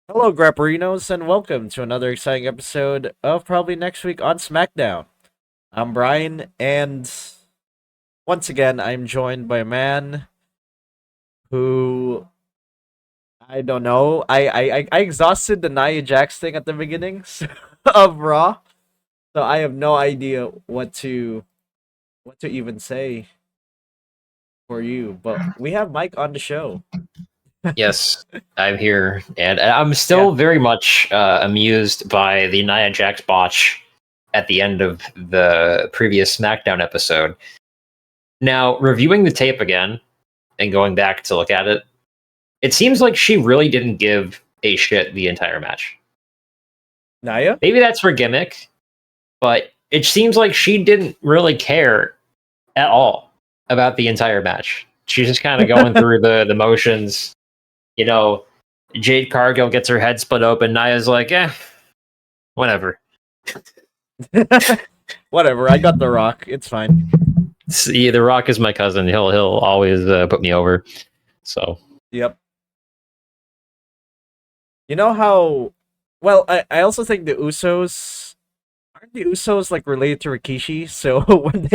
Hello, Grapperinos, and welcome to another exciting episode of probably next week on Smackdown. I'm Bryon, and once again, I'm joined by a man who I don't know. I exhausted the Nia Jax thing at the beginning of Raw, so I have no idea what to even say for you. But we have Mike on the show. Yes, I'm here, and I'm Yeah. still very much amused by the Nia Jax botch at the end of the previous SmackDown episode. Now, reviewing the tape again and going back to look at it, it seems like she really didn't give a shit the entire match. Nia? Maybe that's her gimmick, but it seems like she didn't really care at all about the entire match. She's just kind of going through the motions. You know, Jade Cargill gets her head split open. Nia's like, whatever. Whatever, I got the rock. It's fine. See, The Rock is my cousin. He'll always put me over. So Yep. You know how well I also think the Usos aren't the Usos like related to Rikishi, so when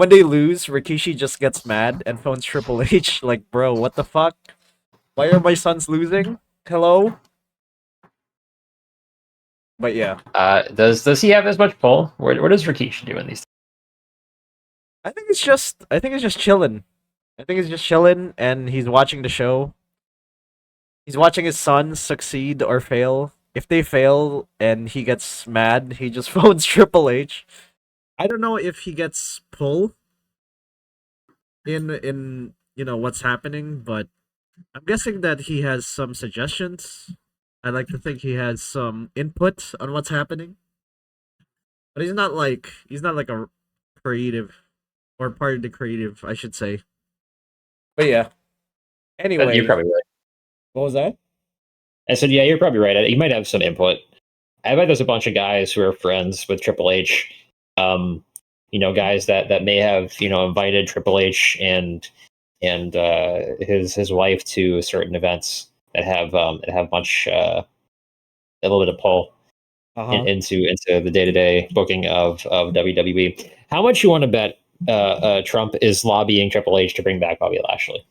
they lose, Rikishi just gets mad and phones Triple H like, bro, what the fuck? Why are my sons losing? Hello? But yeah. does he have as much pull? What does Rikishi do in these? I think it's just chilling. I think it's just chilling and he's watching the show. He's watching his sons succeed or fail. If they fail and he gets mad, he just phones Triple H. I don't know if he gets pull in what's happening, but I'm guessing that he has some suggestions. I like to think he has some input on what's happening, but he's not like a creative or part of the creative, I should say. But yeah. You're Anyway, probably right. what was that? I said, yeah, you're probably right. He might have some input. I bet there's a bunch of guys who are friends with Triple H. Um, guys that may have invited Triple H and his wife to certain events that have much a little bit of pull Uh huh. into the day to day booking of WWE. How much you want to bet Trump is lobbying Triple H to bring back Bobby Lashley?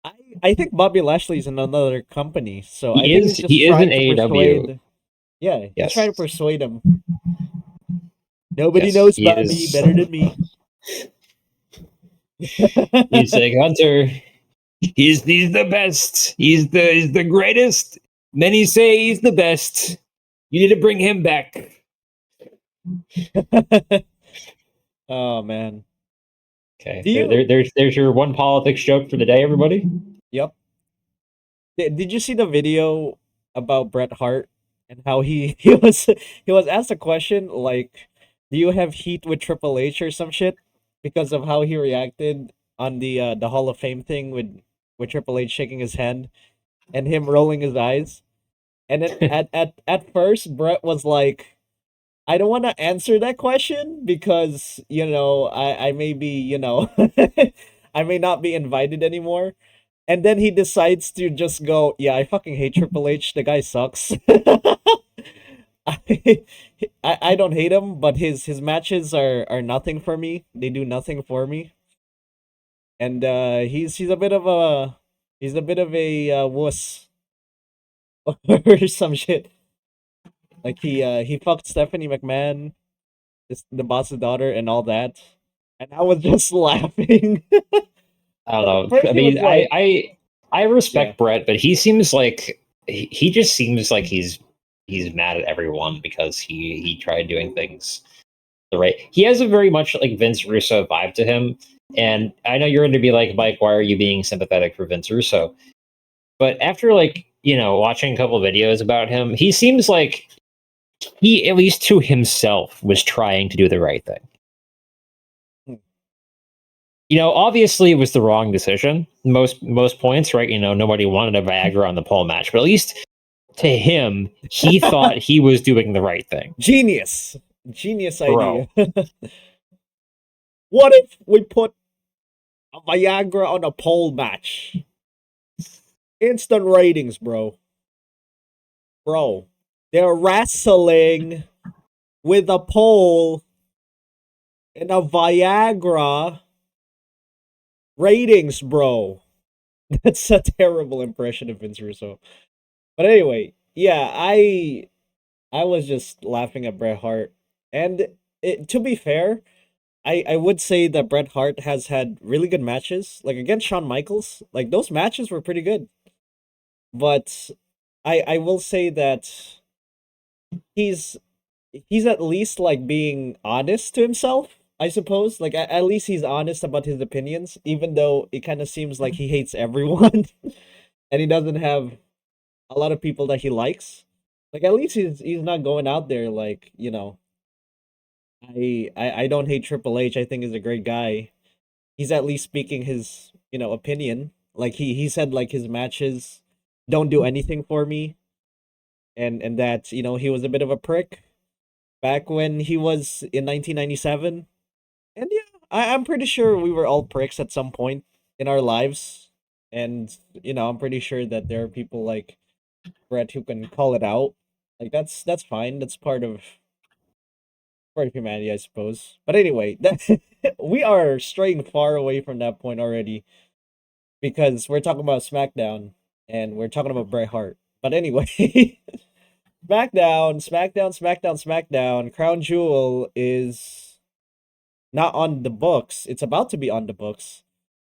I I think Bobby Lashley's in another company, so I He think is he's just he is in trying to AEW. persuade. Yeah, he's trying Yes, to persuade him. Nobody yes, knows he Bobby is. better than me. He's saying Hunter. He's the best. He's the greatest. Many say he's the best. You need to bring him back. Oh man. Okay, Do you? there's your one politics joke for the day, everybody. Yep. Did you see the video about Bret Hart and how he he was asked a question like, "Do you have heat with Triple H or some shit?" Because of how he reacted on the Hall of Fame thing with Triple H shaking his hand and him rolling his eyes. And then at first Brett was like, I don't want to answer that question because, I may be, I may not be invited anymore. And then he decides to just go, yeah, I fucking hate Triple H. The guy sucks. I, I don't hate him, but his matches are nothing for me. They do nothing for me. And he's a bit of a wuss or some shit. Like he fucked Stephanie McMahon, the boss's daughter, and all that. And I was just laughing. I don't At know. first I he was mean, I like, I I yeah. respect Brett, but he seems like he just seems like he's mad at everyone because he tried doing things the right. He has a very much like Vince Russo vibe to him, and I know you're going to be like, Mike, why are you being sympathetic for Vince Russo? But after like watching a couple of videos about him, he seems like he at least to himself was trying to do the right thing. Hmm. Obviously it was the wrong decision. Most points, right? Nobody wanted a Viagra on the pole match, but at least to him, he thought he was doing the right thing. Genius. Genius Bro, idea. What if we put a Viagra on a pole match? Instant ratings, bro. Bro, they're wrestling with a pole and a Viagra. Ratings, bro. That's a terrible impression of Vince Russo. But anyway, yeah, I was just laughing at Bret Hart. And to be fair, I would say that Bret Hart has had really good matches. Like against Shawn Michaels, like those matches were pretty good. But I will say that he's he's at least like being honest to himself, I suppose. Like at least he's honest about his opinions, even though it kind of seems like he hates everyone and he doesn't have a lot of people that he likes. Like at least he's not going out there like, I don't hate Triple H. I think he's a great guy. He's at least speaking his, opinion. Like he said like his matches don't do anything for me, and that, he was a bit of a prick back when he was in 1997. And yeah, I'm pretty sure we were all pricks at some point in our lives. And, I'm pretty sure that there are people like Brett who can call it out. Like that's fine. That's part of humanity, I suppose. But anyway, that we are straying far away from that point already because we're talking about SmackDown and we're talking about Bret Hart. But anyway, SmackDown. Crown Jewel is not on the books. It's about to be on the books.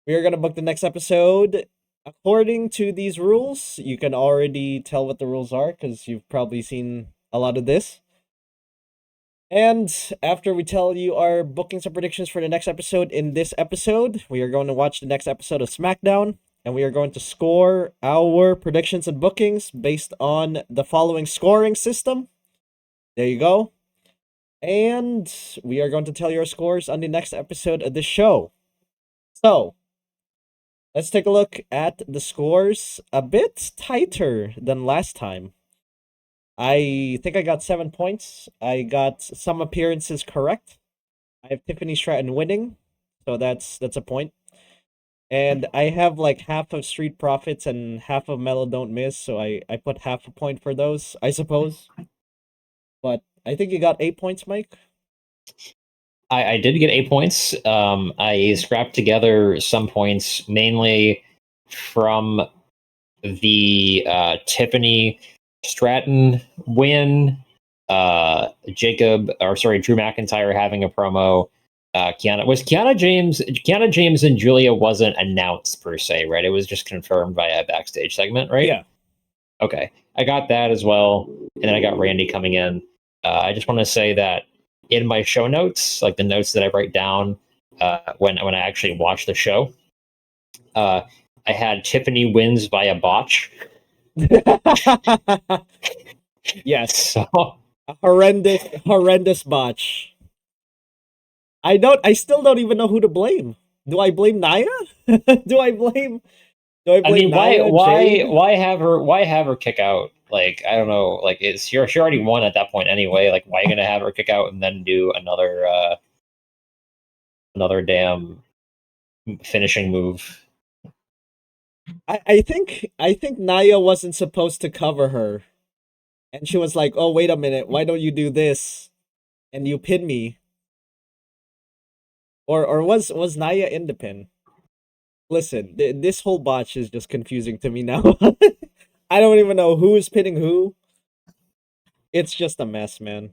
We are going to book the next episode. According to these rules, you can already tell what the rules are because you've probably seen a lot of this. And after we tell you our bookings and predictions for the next episode, in this episode, we are going to watch the next episode of SmackDown and we are going to score our predictions and bookings based on the following scoring system. There you go. And we are going to tell you our scores on the next episode of this show. So, let's take a look at the scores. A bit tighter than last time. I think I got 7 points. I got some appearances correct. I have Tiffany Stratton winning, so that's a point. And I have like half of Street Profits and half of Mellow Don't Miss, so I put half a point for those, I suppose. But I think you got 8 points, Mike. I did get 8 points. I scrapped together some points, mainly from the Tiffany Stratton win, Drew McIntyre having a promo. Kiana James and Julia wasn't announced per se, right? It was just confirmed by a backstage segment, right? Yeah. Okay, I got that as well, and then I got Randy coming in. I just want to say that in my show notes, like the notes that I write down when I actually watch the show, uh, I had Tiffany wins by a botch. Yes. So A horrendous botch. I still don't even know who to blame. Do I blame Nia? do I blame I mean, Nia, Jade? why have her kick out? Like, I don't know. Like, she already won at that point anyway. Like, why are you gonna have her kick out and then do another damn finishing move? I think Nia wasn't supposed to cover her. And she was like, "Oh, wait a minute. Why don't you do this? And you pin me." Or was Nia in the pin? Listen, this whole botch is just confusing to me now. I don't even know who is pinning who. It's just a mess, man.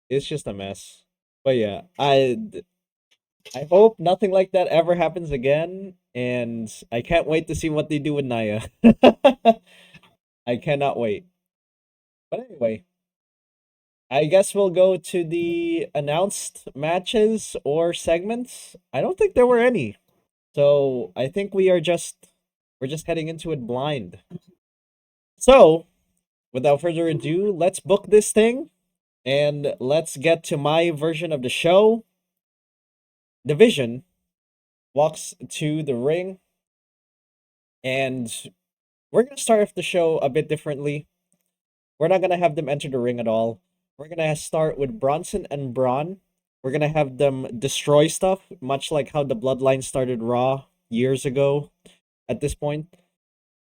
It's just a mess. But yeah, I hope nothing like that ever happens again, and I can't wait to see what they do with Nia. I cannot wait. But anyway, I guess we'll go to the announced matches or segments. I don't think there were any. So I think we're just heading into it blind. So, without further ado, let's book this thing and let's get to my version of the show. Division walks to the ring and we're going to start off the show a bit differently. We're not going to have them enter the ring at all. We're going to start with Bronson and Braun. We're going to have them destroy stuff, much like how the Bloodline started Raw years ago at this point.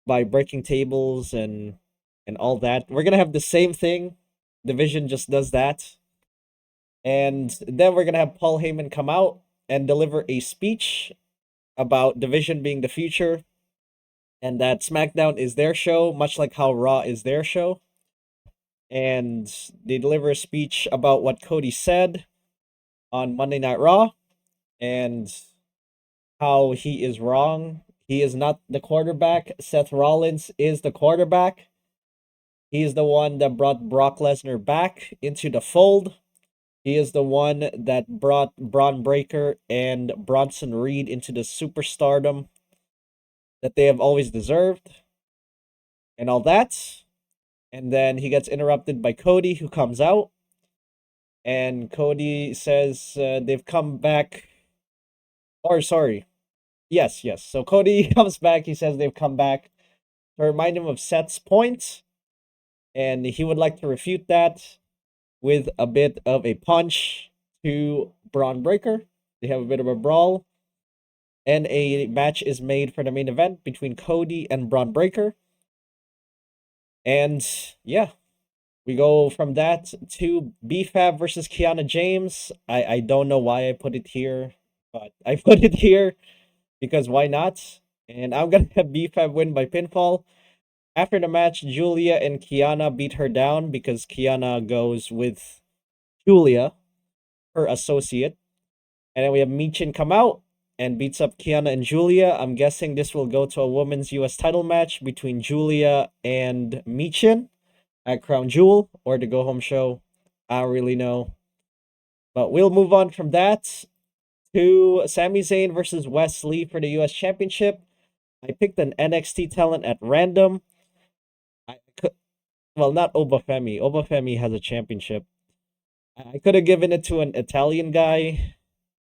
by breaking tables and all that. We're gonna have the same thing. Division just does that. And then we're gonna have Paul Heyman come out and deliver a speech about Division being the future and that SmackDown is their show, much like how Raw is their show. And they deliver a speech about what Cody said on Monday Night Raw and how he is wrong. He is not the quarterback. Seth Rollins is the quarterback. He is the one that brought Brock Lesnar back into the fold. He is the one that brought Braun Breaker and Bronson Reed into the superstardom that they have always deserved, and all that. And then he gets interrupted by Cody, who comes out. And Cody says they've come back. Or, sorry. Yes, yes. So Cody comes back. He says they've come back to remind him of Seth's point. And he would like to refute that with a bit of a punch to Braun Breaker. They have a bit of a brawl. And a match is made for the main event between Cody and Braun Breaker. And yeah, we go from that to BFAB versus Kiana James. I don't know why I put it here, but I put it here because why not? And I'm going to have BFAB win by pinfall. After the match, Julia and Kiana beat her down because Kiana goes with Julia, her associate. And then we have Michin come out and beats up Kiana and Julia. I'm guessing this will go to a women's US title match between Julia and Michin at Crown Jewel or the Go Home Show. I don't really know. But we'll move on from that to Sami Zayn versus Wesley for the US Championship. I picked an NXT talent at random. I could, well, not Obafemi. Obafemi has a championship. I could have given it to an Italian guy.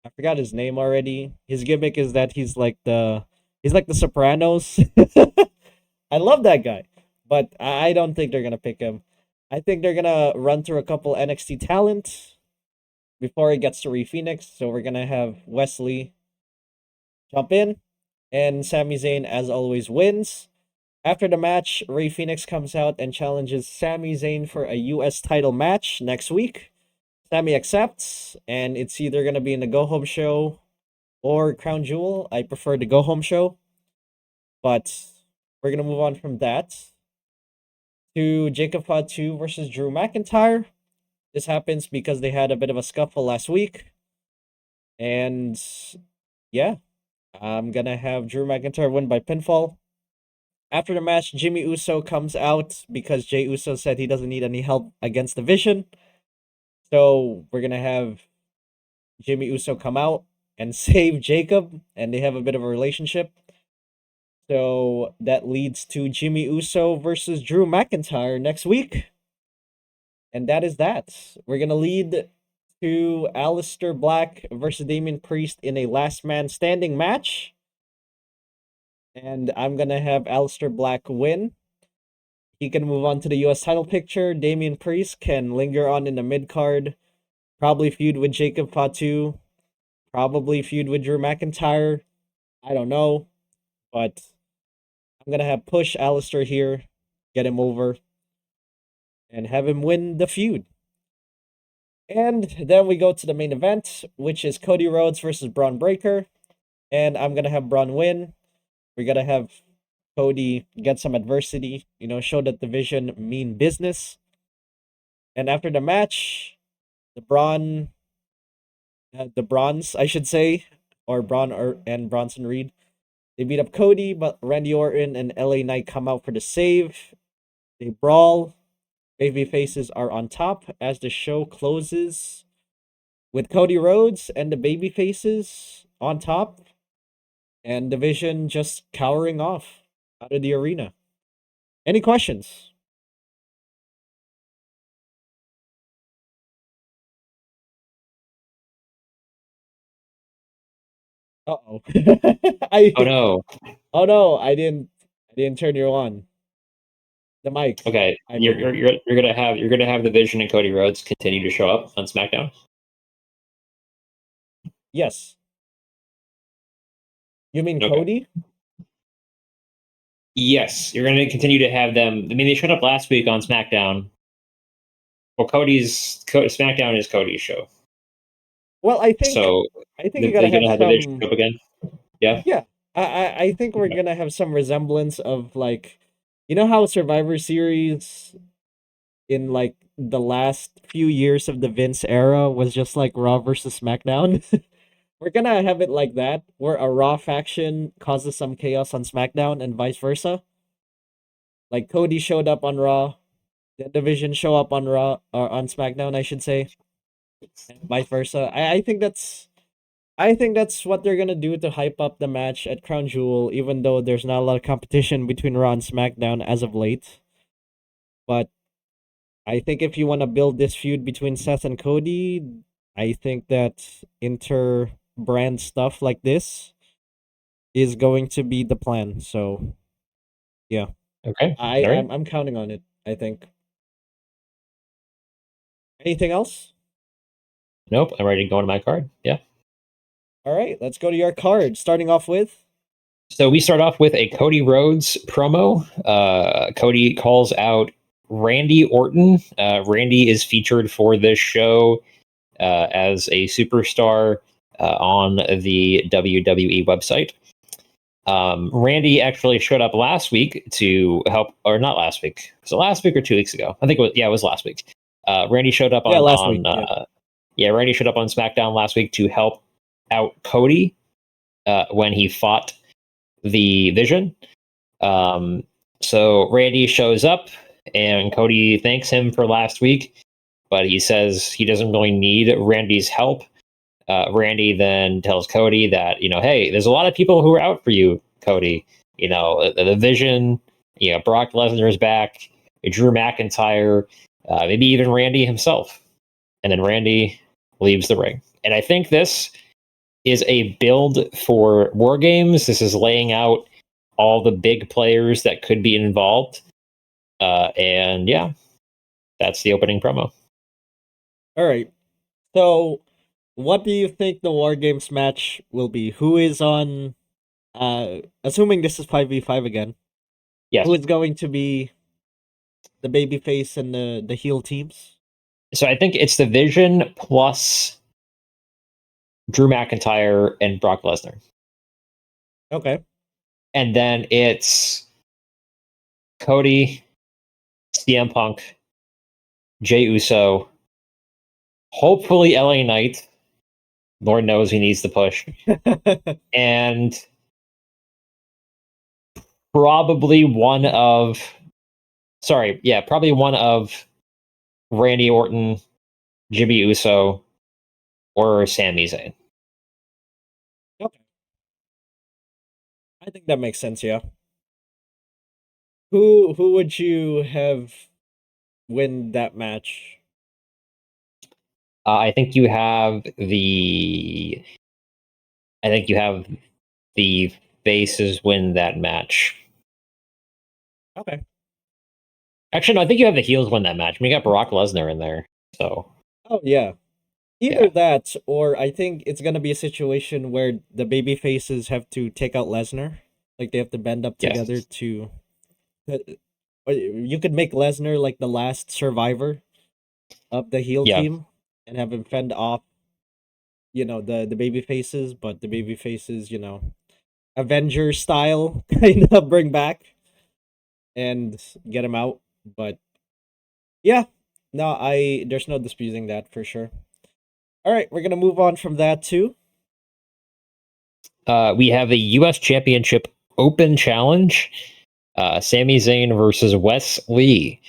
I forgot his name already. His gimmick is that he's like the Sopranos. I love that guy, but I don't think they're gonna pick him. I think they're gonna run through a couple NXT talent before it gets to Rey Fenix. So we're gonna have Wesley jump in, and Sami Zayn, as always, wins. After the match, Rey Fenix comes out and challenges Sami Zayn for a US title match next week. Sami accepts, and it's either gonna be in the Go Home Show or Crown Jewel. I prefer the Go Home Show, but we're gonna move on from that to Jacob Fatu versus Drew McIntyre. This happens because they had a bit of a scuffle last week. And yeah, I'm going to have Drew McIntyre win by pinfall. After the match, Jimmy Uso comes out because Jey Uso said he doesn't need any help against the Vision. So we're going to have Jimmy Uso come out and save Jacob, and they have a bit of a relationship. So that leads to Jimmy Uso versus Drew McIntyre next week. And that is that. We're going to lead to Aleister Black versus Damian Priest in a last man standing match. And I'm going to have Aleister Black win. He can move on to the US title picture. Damian Priest can linger on in the mid card. Probably feud with Jacob Fatu. Probably feud with Drew McIntyre. I don't know. But I'm going to have push Aleister here. Get him over. And have him win the feud. And then we go to the main event, which is Cody Rhodes versus Braun Breaker. And I'm going to have Braun win. We're going to have Cody get some adversity, show that the Vision mean business. And after the match, the Bronze, I should say, or and Bronson Reed, they beat up Cody, but Randy Orton and LA Knight come out for the save. They brawl. Baby faces are on top as the show closes with Cody Rhodes and the baby faces on top, and Division just cowering off out of the arena. Any questions? Uh-oh. I Oh no. Oh no, I didn't turn you on. The mic. Okay, I mean. you're gonna have the Vision and Cody Rhodes continue to show up on SmackDown. Yes. You mean Okay. Cody? Yes, you're going to continue to have them. I mean, they showed up last week on SmackDown. Well, SmackDown is Cody's show, Well, so I think you they're gotta going have to have the division some. show up again. Yeah. Yeah, I think we're Okay. gonna have some resemblance of like, you know how Survivor Series in like the last few years of the Vince era was just like Raw versus SmackDown. We're gonna have it like that, where a Raw faction causes some chaos on SmackDown and vice versa. Like Cody showed up on Raw, the division show up on Raw or on SmackDown, I should say, and vice versa. I think that's what they're gonna do to hype up the match at Crown Jewel, even though there's not a lot of competition between Raw and SmackDown as of late. But I think if you want to build this feud between Seth and Cody, I think that inter brand stuff like this is going to be the plan. So yeah, Okay. All right. I'm counting on it. I think. Anything else? Nope. I'm ready to go into my card. Yeah. All right, let's go to your card. Starting off with. So we start off with a Cody Rhodes promo. Cody calls out Randy Orton. Randy is featured for this show as a superstar on the WWE website. Randy actually showed up last week to help, or not last week. Was it last week or 2 weeks ago? I think it was last week. Randy showed up Yeah, on last week. Yeah. Randy showed up on SmackDown last week to help out Cody when he fought the Vision. So Randy shows up, and Cody thanks him for last week, but he says he doesn't really need Randy's help. Randy then tells Cody that, hey, there's a lot of people who are out for you, Cody. The Vision, Brock Lesnar is back, Drew McIntyre, maybe even Randy himself. And then Randy leaves the ring. And I think this is a build for War Games. This is laying out all the big players that could be involved. And yeah, that's the opening promo. All right. So, what do you think the War Games match will be? Who is on? Assuming this is 5v5 again. Yes. Who is going to be the babyface and the heel teams? So I think it's the Vision plus Drew McIntyre and Brock Lesnar. Okay. And then it's Cody, CM Punk, Jey Uso, hopefully LA Knight. Lord knows he needs the push. And probably one of Randy Orton, Jimmy Uso, or Sami Zayn. Okay. I think that makes sense, yeah. Who would you have win that match? I think you have the faces win that match. Okay. Actually, no, I think you have the heels win that match. I mean, you got Brock Lesnar in there, so Oh yeah. Either yeah. that, or I think it's gonna be a situation where the baby faces have to take out Lesnar. Like they have to band up Yes. together to. Or you could make Lesnar like the last survivor of the heel Yeah. team and have him fend off, the baby faces, but the baby faces, Avenger style kind of bring back and get him out. But yeah, no, I there's no disputing that for sure. All right, we're gonna move on from that too. We have a U.S. Championship Open Challenge. Sami Zayn versus Wes Lee.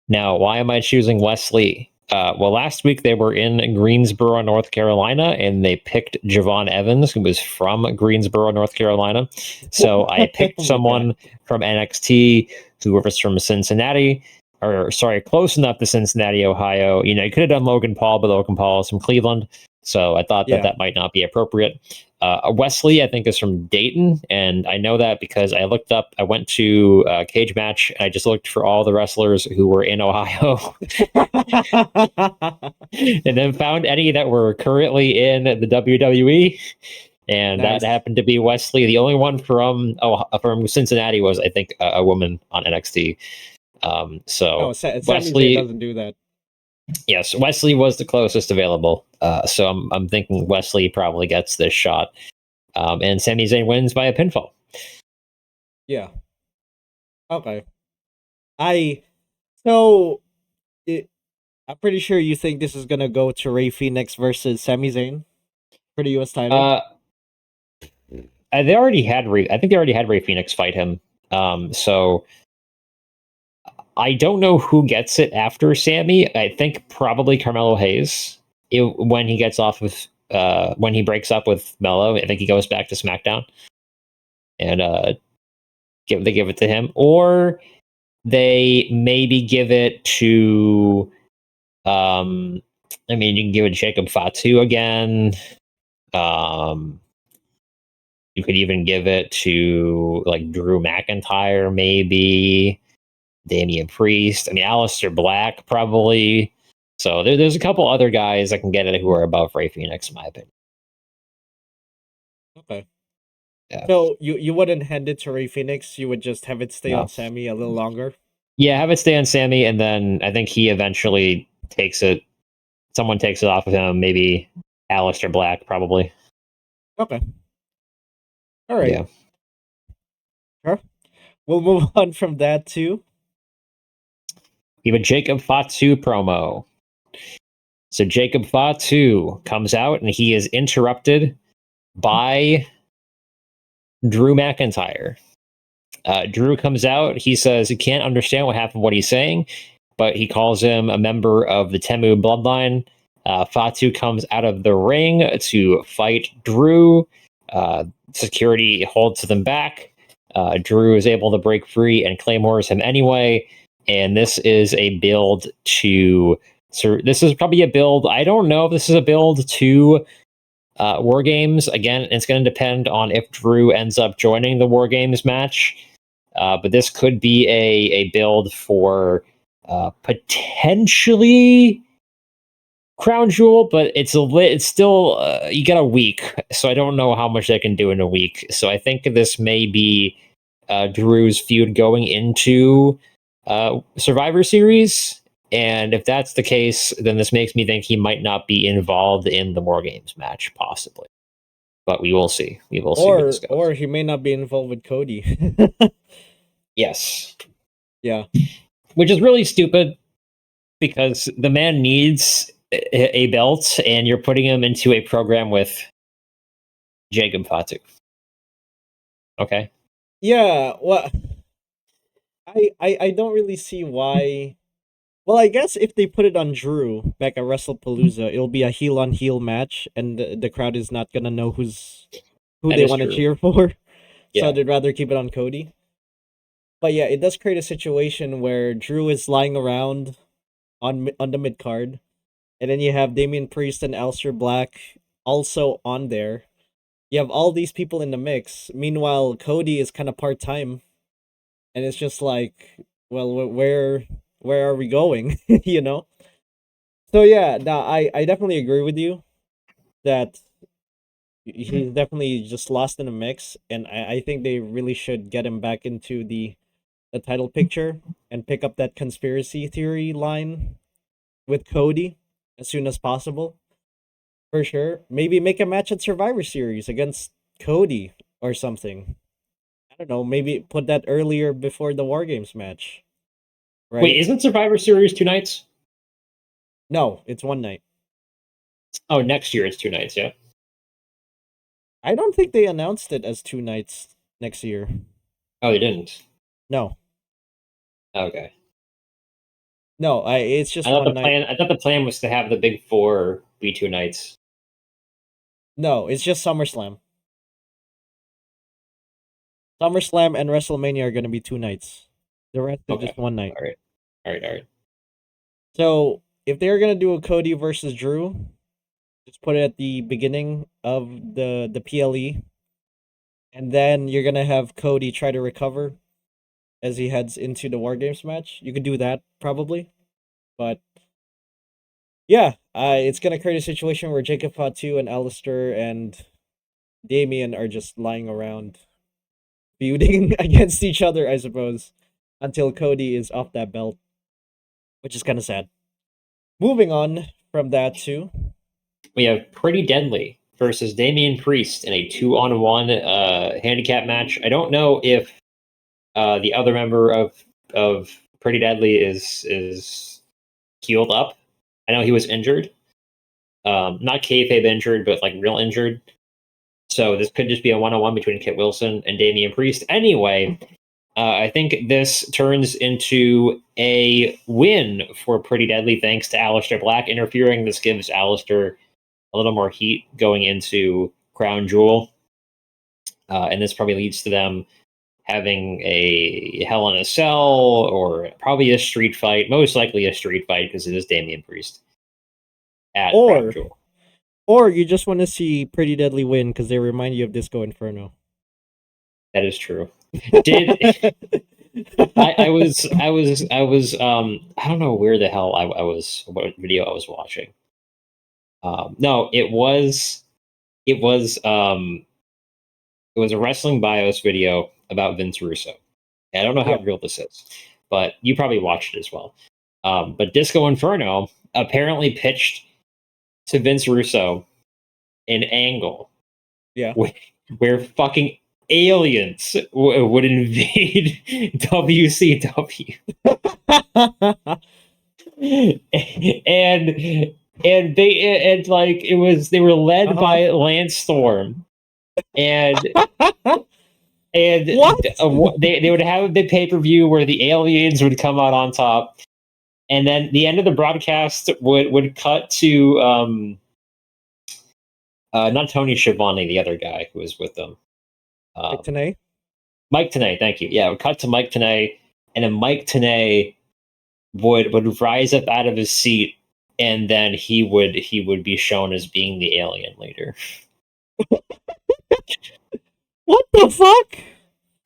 Now, why am I choosing Wes Lee? Well, last week they were in Greensboro, North Carolina, and they picked Javon Evans, who was from Greensboro, North Carolina. So I picked Oh my someone from NXT who was from Cincinnati, close enough to Cincinnati, Ohio. You could have done Logan Paul, but Logan Paul is from Cleveland. So I thought Yeah. that might not be appropriate. Wesley, I think, is from Dayton, and I know that because I went to Cage Match, and I just looked for all the wrestlers who were in Ohio, and then found any that were currently in the WWE, and that Nice. happened to be Wesley. The only one from Cincinnati was, I think, a woman on NXT. So Sami Zayn Wesley, doesn't do that. yes, Wesley was the closest available. So I'm thinking Wesley probably gets this shot, and Sami Zayn wins by a pinfall. Yeah. Okay. I so it, I'm pretty sure you think this is gonna go to Rey Fenix versus Sami Zayn for the US title. They already had I think they already had Rey Fenix fight him. So I don't know who gets it after Sammy. I think probably Carmelo Hayes. When he gets off of when he breaks up with Mello, I think he goes back to SmackDown and they give it to him, or they maybe give it to. I mean, you can give it to Jacob Fatu again. You could even give it to like Drew McIntyre, maybe Damian Priest. I mean, Aleister Black probably. So there's a couple other guys that can get it who are above Rey Fenix, in my opinion. Okay. Yeah. So you wouldn't hand it to Rey Fenix. You would just have it stay No. on Sammy a little longer. Yeah, have it stay on Sammy, and then I think he eventually takes it. Someone takes it off of him. Maybe Aleister Black, probably. Okay. All right. Yeah. Sure. We'll move on from that too. We have a Jacob Fatu promo. So Jacob Fatu comes out and he is interrupted by Drew McIntyre. Drew comes out. He says he can't understand what he's saying, but he calls him a member of the Temu bloodline. Fatu comes out of the ring to fight Drew. Security holds them back. Drew is able to break free and claymores him anyway. And this is a build to. So this is probably a build. I don't know if this is a build to War Games. Again, it's going to depend on if Drew ends up joining the War Games match. But this could be a build for potentially Crown Jewel, but it's still you got a week, so I don't know how much they can do in a week. So I think this may be Drew's feud going into Survivor Series, and if that's the case, then this makes me think he might not be involved in the War Games match, possibly. But we will see. We will see where this goes. Or he may not be involved with Cody. Yes. Yeah. Which is really stupid because the man needs a belt and you're putting him into a program with Jacob Fatu. Okay. Yeah, well, I don't really see why. Well, I guess if they put it on Drew back at WrestlePalooza, it'll be a heel on heel match, and the crowd is not gonna know who That they is want to true. cheer for. Yeah. So they'd rather keep it on Cody. But yeah, it does create a situation where Drew is lying around on the mid card, and then you have Damian Priest and Aleister Black also on there. You have all these people in the mix. Meanwhile, Cody is kind of part time, and it's just like, well, where are we going? You know. So yeah, no, I definitely agree with you that he's definitely just lost in the mix, and I think they really should get him back into the title picture and pick up that conspiracy theory line with Cody as soon as possible. For sure. Maybe make a match at Survivor Series against Cody or something. I don't know, maybe put that earlier before the War Games match. Right? Wait, isn't Survivor Series 2 nights? No, it's one night. Oh, next year it's 2 nights, yeah. I don't think they announced it as 2 nights next year. Oh, they didn't. No. Okay. No, it's just one night. I thought the plan was to have the big 4 be 2 nights. No, it's just SummerSlam. SummerSlam and WrestleMania are going to be 2 nights. The rest is just one night. All right. So if they're going to do a Cody versus Drew, just put it at the beginning of the PLE, and then you're going to have Cody try to recover as he heads into the War Games match. You could do that probably, but yeah, it's going to create a situation where Jacob Fatu and Alistair and Damien are just lying around feuding against each other, I suppose, until Cody is off that belt, which is kind of sad. Moving on from that too. We have Pretty Deadly versus Damian Priest in a 2-on-1 handicap match. I don't know if the other member of Pretty Deadly is healed up. I know he was injured, not kayfabe injured, but like real injured. So this could just be a 1-on-1 between Kit Wilson and Damian Priest. Anyway, I think this turns into a win for Pretty Deadly thanks to Aleister Black interfering. This gives Aleister a little more heat going into Crown Jewel. And this probably leads to them having a Hell in a Cell or probably a street fight, most likely a street fight because it is Damian Priest at Crown Or Jewel. or you just want to see Pretty Deadly win because they remind you of Disco Inferno. That is true. Did I don't know where the hell I was, what video I was watching. No, it was a wrestling bios video about Vince Russo. I don't know how Yeah. real this is, but you probably watched it as well. But Disco Inferno apparently pitched to Vince Russo an angle Yeah. where fucking aliens would invade WCW. and they were led Uh-huh. by Lance Storm, and What? they would have a big pay per view where the aliens would come out on top, and then the end of the broadcast would cut to not Tony Schiavone, the other guy who was with them, Like tonight? Mike Tenay. Thank you. Yeah, it would cut to Mike Tenay, and then Mike Tenay would rise up out of his seat, and then he would be shown as being the alien later. What the fuck?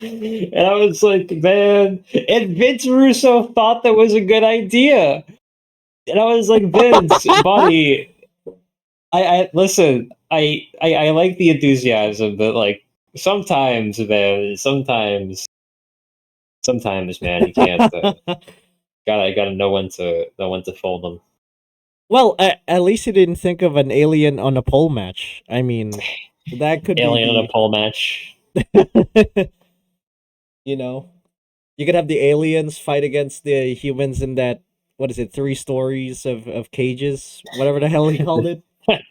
And I was like, man, and Vince Russo thought that was a good idea. And I was like, Vince, buddy, I listen, I like the enthusiasm, but like sometimes, man, sometimes, man, you can't gotta know when to fold them. Well, at least he didn't think of an alien on a pole match. I mean, that could be Alien in a the pole match. you know, you could have the aliens fight against the humans in that, what is it, 3 stories of cages, whatever the hell he called it,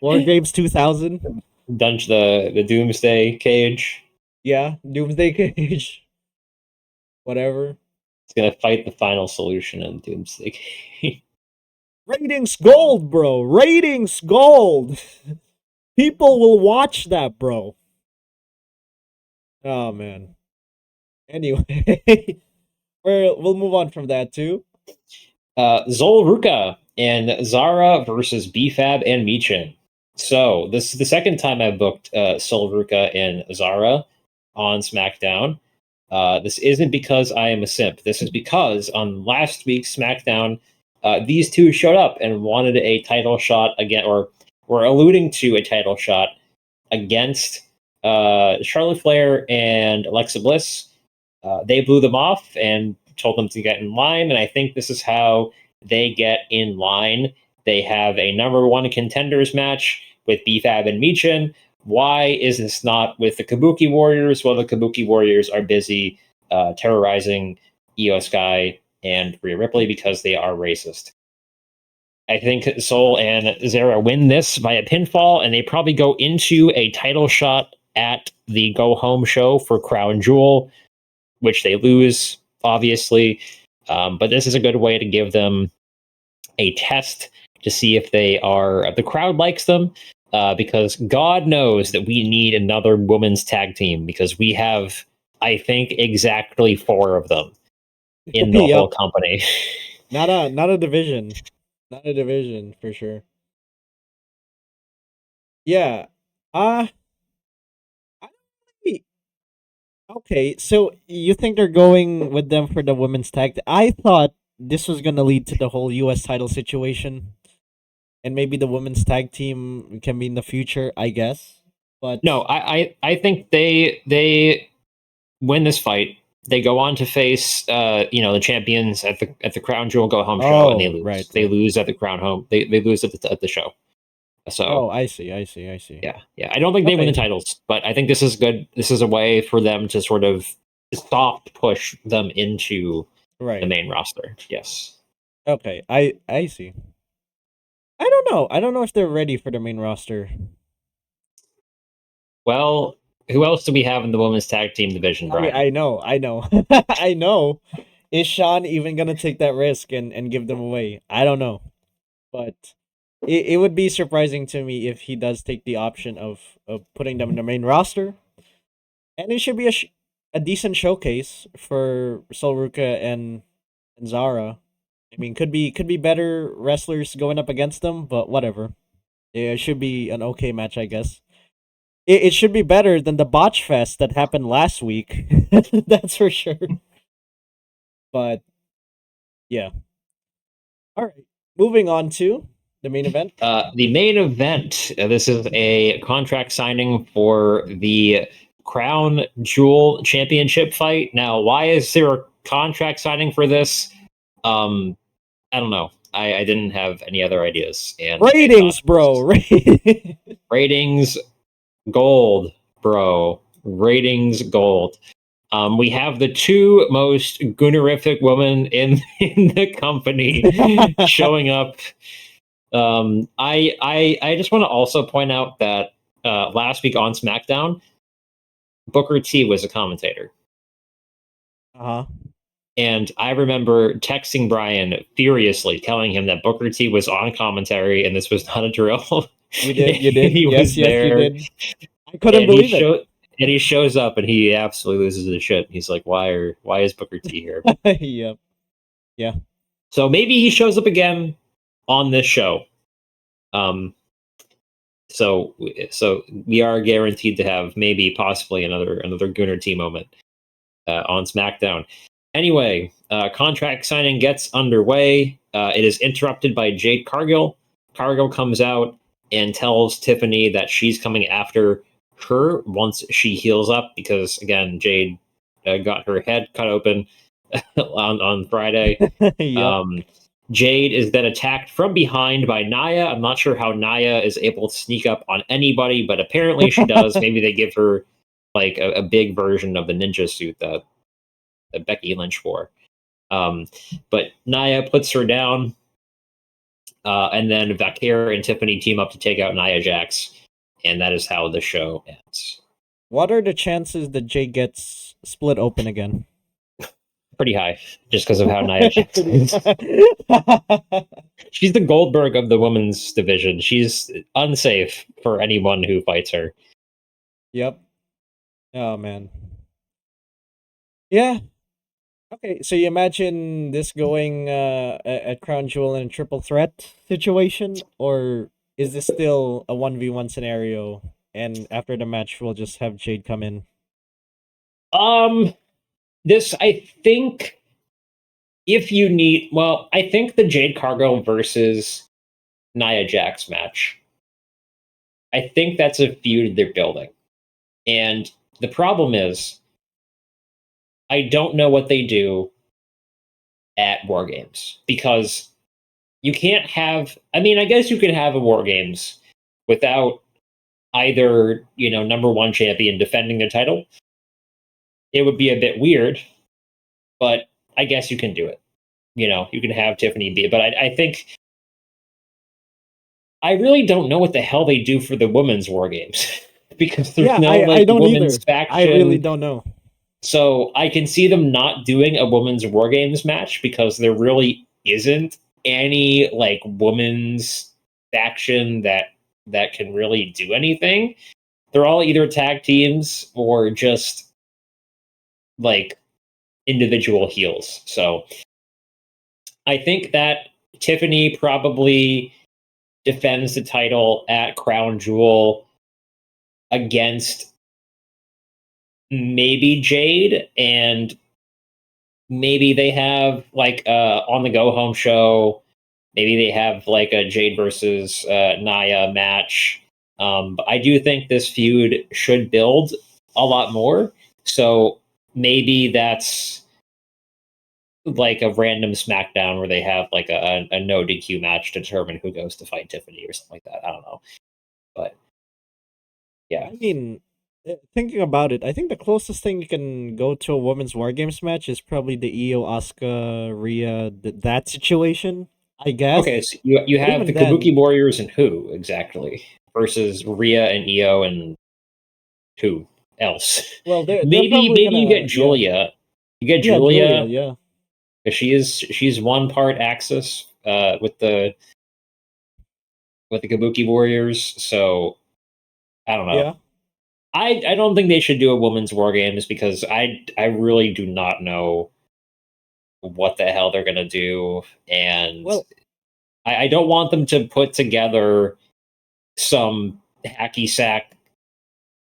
War Games 2000. The Doomsday Cage. Yeah, Doomsday Cage, whatever. It's gonna fight the final solution in Doomsday Cage. Ratings gold, bro. Ratings gold. People will watch that, bro. Oh man. Anyway, we'll move on from that too. Zol Ruca and Zara versus BFAB and Michin. So this is the second time I've booked Sol Ruca and Zara on SmackDown. This isn't because I am a simp. This is because on last week's SmackDown, these two showed up and wanted a title shot again, or were alluding to a title shot against Charlotte Flair and Alexa Bliss. They blew them off and told them to get in line, and I think this is how they get in line. They have a number one contenders match with BFAB and Michin. Why is this not with the Kabuki Warriors? Well, the Kabuki Warriors are busy terrorizing Io Sky and Rhea Ripley because they are racist. I think Sol and Zara win this by a pinfall, and they probably go into a title shot at the Go Home show for Crown Jewel, which they lose, obviously. But this is a good way to give them a test to see if the crowd likes them, because God knows that we need another women's tag team because we have, I think, exactly 4 of them in the whole company. Not a division. Not a division for sure. Yeah. I okay, so you think they're going with them for the women's tag? I thought this was gonna lead to the whole U.S. title situation, and maybe the women's tag team can be in the future. I guess. But No, I think they win this fight. They go on to face the champions at the Crown Jewel Go Home show, and they oh, lose. right, They right. lose at the Crown Home. They lose at the show. So Oh, I see, I see, I see. yeah. I don't think they win the Okay, titles, but I think this is good. This is a way for them to sort of soft push them into the right. main roster. Yes. Okay, I see. I don't know. I don't know if they're ready for the main roster. Well, who else do we have in the women's tag team division, Brian? I know, I know, I know. Is Sean even gonna take that risk and give them away? I don't know, but it would be surprising to me if he does take the option of putting them in the main roster, and it should be a decent showcase for Sol Ruca and Zara. I mean, could be better wrestlers going up against them, but whatever. It should be an okay match, I guess. It should be better than the botch fest that happened last week. That's for sure. But yeah. All right. Moving on to the main event. The main event. This is a contract signing for the Crown Jewel Championship fight. Now, why is there a contract signing for this? I don't know. I didn't have any other ideas, and I thought Ratings, bro. ratings gold, bro. Ratings gold. We have the two most goonerific women in the company showing up. I just want to also point out that last week on SmackDown, Booker T was a commentator, Uh-huh. and I remember texting Brian furiously, telling him that Booker T was on commentary and this was not a drill. You And did, you did. he Yes, was yes, you there, did. I couldn't and he believe it. showed. And he shows up, and he absolutely loses his shit. He's like, why is Booker T here?" Yep. Yeah. So maybe he shows up again on this show. Um, so we are guaranteed to have maybe possibly another Gunner T moment on SmackDown. Anyway, contract signing gets underway. It is interrupted by Jade Cargill. Cargill comes out and tells Tiffany that she's coming after her once she heals up, because again, Jade got her head cut open on Friday. Yep. Jade is then attacked from behind by Nia. I'm not sure how Nia is able to sneak up on anybody, but apparently she does. Maybe they give her like a big version of the ninja suit that Becky Lynch wore. But Nia puts her down, and then Vakir and Tiffany team up to take out Nia Jax, and that is how the show ends. What are the chances that Jay gets split open again? Pretty high, just because of how Nia Jax is. She's the Goldberg of the women's division. She's unsafe for anyone who fights her. Yep. Oh man. Yeah. Okay, so you imagine this going at Crown Jewel in a triple threat situation, or is this still a 1v1 scenario? And after the match, we'll just have Jade come in. Um, this I think I think the Jade Cargill versus Nia Jax match. I think that's a feud they're building, and the problem is I don't know what they do at War Games, because you can't have. I mean, I guess you could have a War Games without either number one champion defending their title. It would be a bit weird, but I guess you can do it. You can have Tiffany be, but I think I really don't know what the hell they do for the women's War Games because there's Yeah, no I like don't women's either. I faction. really don't know. So I can see them not doing a women's War Games match because there really isn't any like women's faction that can really do anything. They're all either tag teams or just like individual heels. So I think that Tiffany probably defends the title at Crown Jewel against maybe Jade, and maybe they have like on the go home show, maybe they have like a Jade versus Nia match. But I do think this feud should build a lot more. So maybe that's like a random SmackDown where they have like a no DQ match to determine who goes to fight Tiffany or something like that. I don't know. But yeah. I mean, thinking about it, I think the closest thing you can go to a women's War Games match is probably the Io, Asuka, Rhea, that situation, I Okay, guess. so you But have even the then, Kabuki Warriors and who exactly versus Rhea and Io and who else? well, they're Maybe probably maybe you gonna, get yeah, Julia. You get yeah, Julia, Julia yeah, because she's one part Axis with the Kabuki Warriors. So I don't know. yeah. I don't think they should do a women's war games because I really do not know what the hell they're gonna do, and Well, I don't want them to put together some hacky sack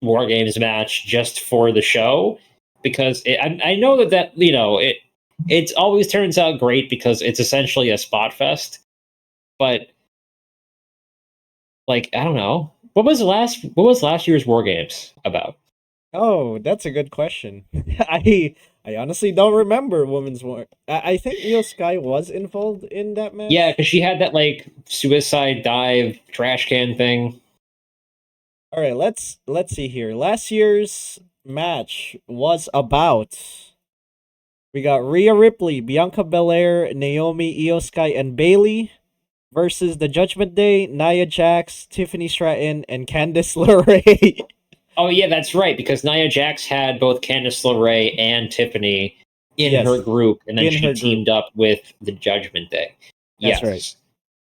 war games match just for the show because I know that it always turns out great because it's essentially a spot fest, but like I don't know what was last year's war games about. oh, that's a good question. I honestly don't remember women's war. I think Io Sky was involved in that Yeah, match. because she had that like suicide dive trash can thing. All right, let's see here. Last year's match was about, we got Rhea Ripley, Bianca Belair, Naomi, Io Sky, and Bailey versus the Judgment Day, Nia Jax, Tiffany Stratton, and Candice LeRae. Oh yeah, that's right. Because Nia Jax had both Candice LeRae and Tiffany in her Yes, group, and then in she her group. teamed up with the Judgment Day. That's right. Yes,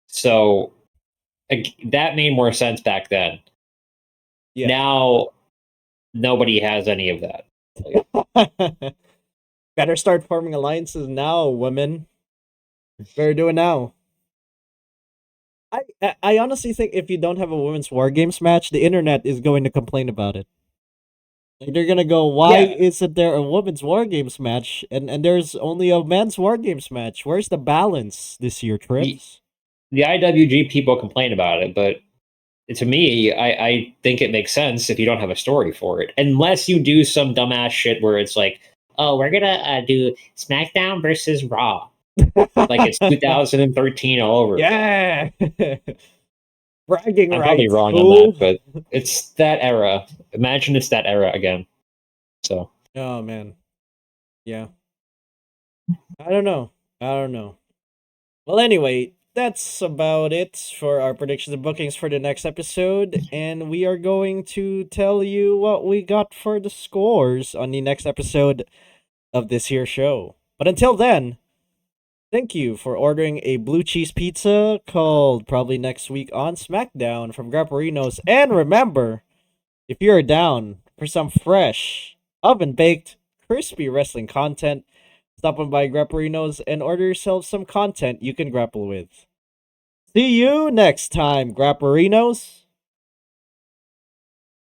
so that made more sense back then. Yeah. Now nobody has any of that. Better start forming alliances now, women. Better do it now. I honestly think if you don't have a women's war games match, the internet is going to complain about it. Like they're gonna go, why Yeah, isn't there a women's war games match? And there's only a men's war games match. Where's the balance this year, the Trips? the IWG people complain about it, but to me, I think it makes sense if you don't have a story for it, unless you do some dumbass shit where it's like, oh, we're gonna do SmackDown versus Raw, like it's 2013 all over again. Yeah. Bragging I'm probably rights, wrong on that, fool. but it's that era. Imagine it's that era again. So Oh man. Yeah. I don't know. I don't know. Well, anyway, that's about it for our predictions and bookings for the next episode. And we are going to tell you what we got for the scores on the next episode of this here show. But until then, thank you for ordering a blue cheese pizza called probably next week on SmackDown from Grapperinos. And remember, if you're down for some fresh, oven baked, crispy wrestling content, stop on by Grapperinos and order yourself some content you can grapple with. See you next time, Grapperinos.